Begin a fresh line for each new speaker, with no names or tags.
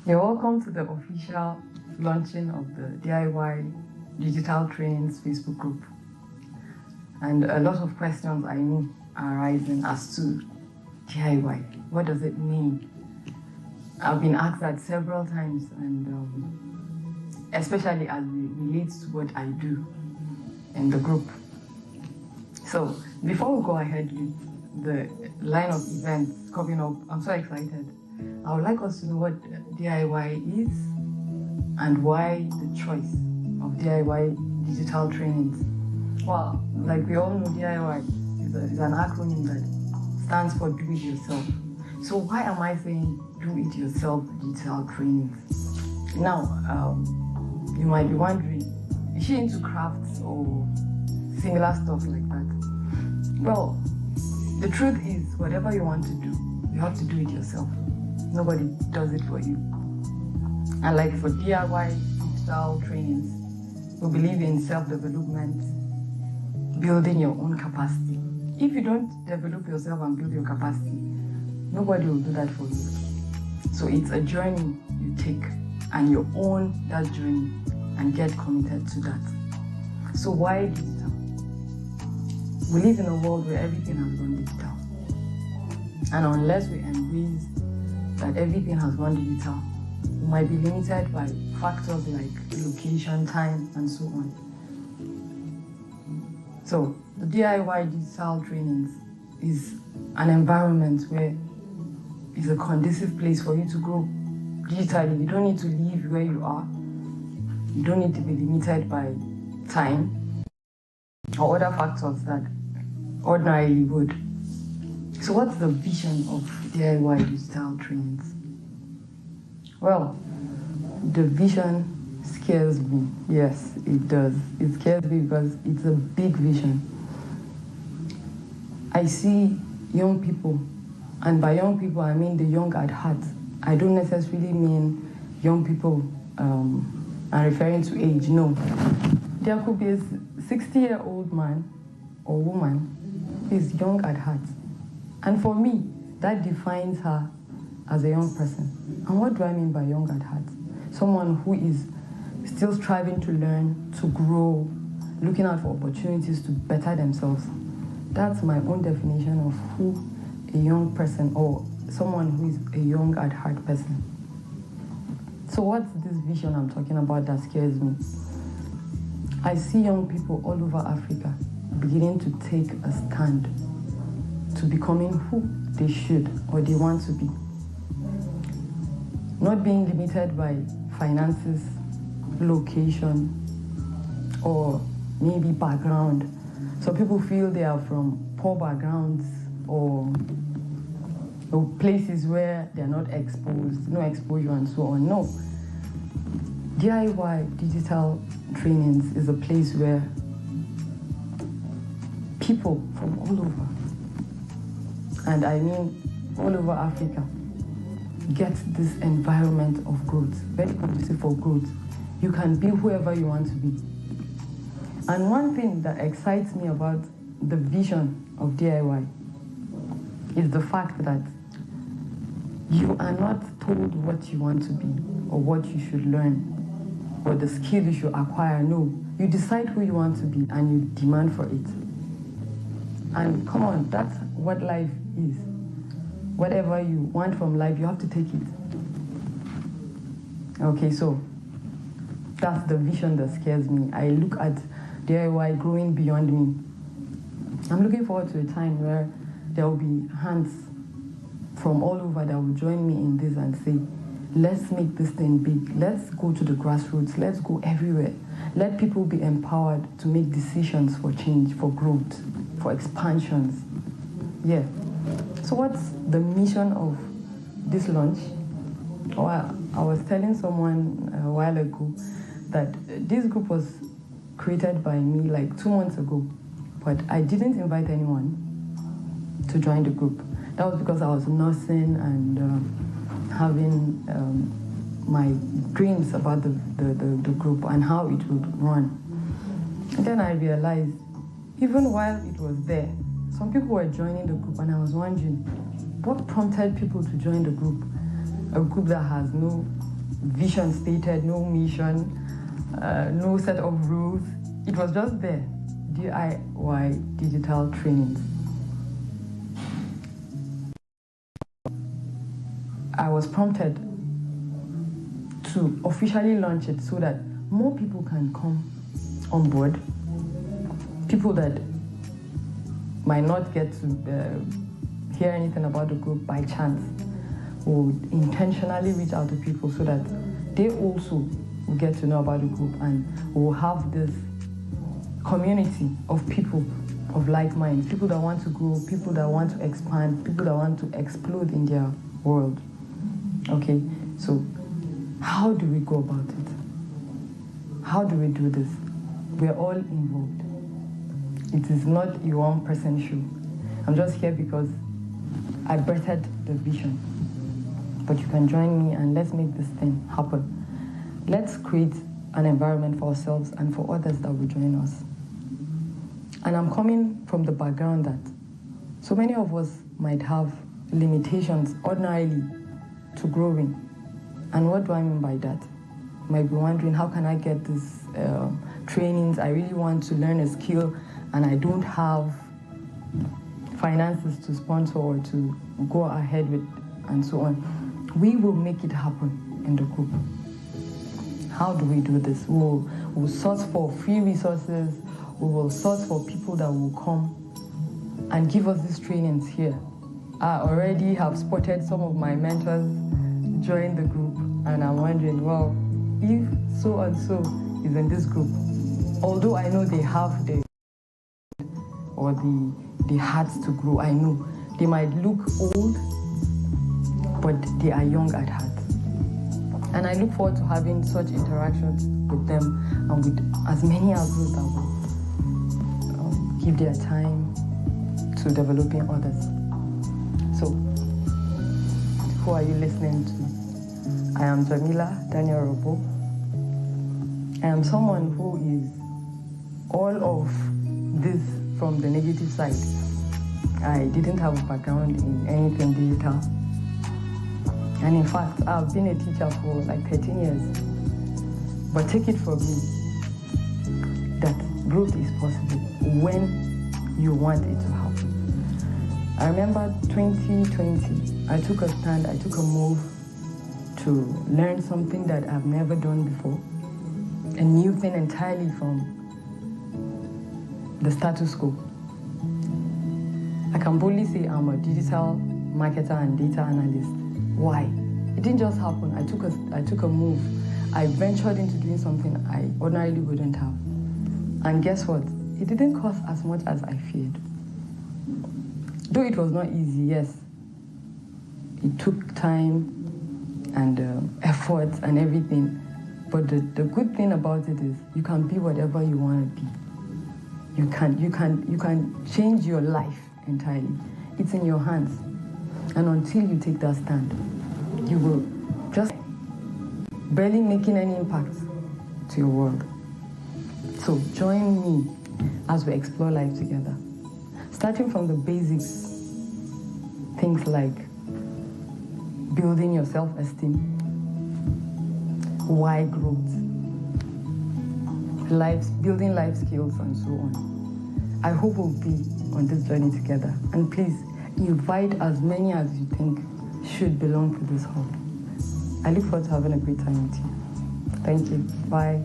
You're welcome to the official launching of the DIY Digital Trainings Facebook group. And a lot of questions I know are arising as to DIY. What does it mean? I've been asked that several times, and especially as it relates to what I do in the group. So before we go ahead with the line of events coming up, I'm so excited. I would like us to know what DIY is and why the choice of DIY digital trainings. Well, like we all know, DIY is an acronym that stands for do it yourself. So why am I saying do it yourself digital trainings? Now, you might be wondering, is she into crafts or similar stuff like that? Well, the truth is, whatever you want to do, you have to do it yourself. Nobody does it for you. And like for DIY digital trainings, we believe in self-development, building your own capacity. If you don't develop yourself and build your capacity, nobody will do that for you. So it's a journey you take, and you own that journey and get committed to that. So why digital? We live in a world where everything has gone digital. And unless we embrace that everything has gone digital, we might be limited by factors like location, time, and so on. So the DIY digital trainings is an environment where it's a conducive place for you to grow digitally. You don't need to leave where you are. You don't need to be limited by time or other factors that ordinarily would. So what's the vision of DIY digital trainings? Well, the vision scares me. Yes, it does. It scares me because it's a big vision. I see young people, and by young people I mean the young at heart. I don't necessarily mean young people I'm referring to age, no. There could be a 60-year-old man or woman who is young at heart. And for me, that defines her as a young person. And what do I mean by young at heart? Someone who is still striving to learn, to grow, looking out for opportunities to better themselves. That's my own definition of who a young person or someone who is a young at heart person. So what's this vision I'm talking about that scares me? I see young people all over Africa beginning to take a stand to becoming who they should or they want to be. Not being limited by finances, location, or maybe background. So people feel they are from poor backgrounds or places where they're not exposed, no exposure and so on. No. DIY digital trainings is a place where people from all over, and I mean all over Africa, get this environment of growth, very conducive for growth. You can be whoever you want to be. And one thing that excites me about the vision of DIY is the fact that you are not told what you want to be or what you should learn or the skill you should acquire. No, you decide who you want to be and you demand for it. And come on, that's what life is. Whatever you want from life, you have to take it. Okay, so that's the vision that scares me. I look at DIY growing beyond me. I'm looking forward to a time where there will be hands from all over that will join me in this and say, let's make this thing big. Let's go to the grassroots. Let's go everywhere. Let people be empowered to make decisions for change, for growth, for expansions. Yeah. So what's the mission of this launch? Well, I was telling someone a while ago that this group was created by me like 2 months ago, but I didn't invite anyone to join the group. That was because I was nursing and having my dreams about the group and how it would run. And then I realized, even while it was there, some people were joining the group, and I was wondering, what prompted people to join the group? A group that has no vision stated, no mission, no set of rules. It was just there, DIY digital trainings. I was prompted to officially launch it so that more people can come on board. People that might not get to hear anything about the group by chance would intentionally reach out to people so that they also will get to know about the group, and will have this community of people of like mind, people that want to grow, people that want to expand, people that want to explode in their world. Okay, so how do we go about it? How do we do this? We're all involved. It is not a one-person show. I'm just here because I birthed the vision. But you can join me and let's make this thing happen. Let's create an environment for ourselves and for others that will join us. And I'm coming from the background that so many of us might have limitations ordinarily to growing. And what do I mean by that? You might be wondering, how can I get these trainings? I really want to learn a skill and I don't have finances to sponsor or to go ahead with, and so on. We will make it happen in the group. How do we do this? We'll source for free resources. We will source for people that will come and give us these trainings here. I already have spotted some of my mentors join the group, and I'm wondering, well, if so and so is in this group, although I know they have the hearts to grow, I know they might look old, but they are young at heart. And I look forward to having such interactions with them and with as many as those that will give their time to developing others. So, who are you listening to? I am Jamila Daniel Robo. I am someone who is all of this from the negative side. I didn't have a background in anything digital. And in fact, I've been a teacher for like 13 years. But take it from me that growth is possible when you want it to happen. I remember 2020, I took a stand, I took a move to learn something that I've never done before. A new thing entirely from the status quo. I can boldly say I'm a digital marketer and data analyst. Why? It didn't just happen. I took a move. I ventured into doing something I ordinarily wouldn't have. And guess what? It didn't cost as much as I feared. Though it was not easy, yes. It took time and effort and everything. But the good thing about it is you can be whatever you want to be. You can change your life entirely. It's in your hands. And until you take that stand, you will just barely making any impact to your world. So join me as we explore life together. Starting from the basics, things like building your self-esteem, why growth, building life skills, and so on. I hope we'll be on this journey together. And please, invite as many as you think should belong to this hub. I look forward to having a great time with you. Thank you. Bye.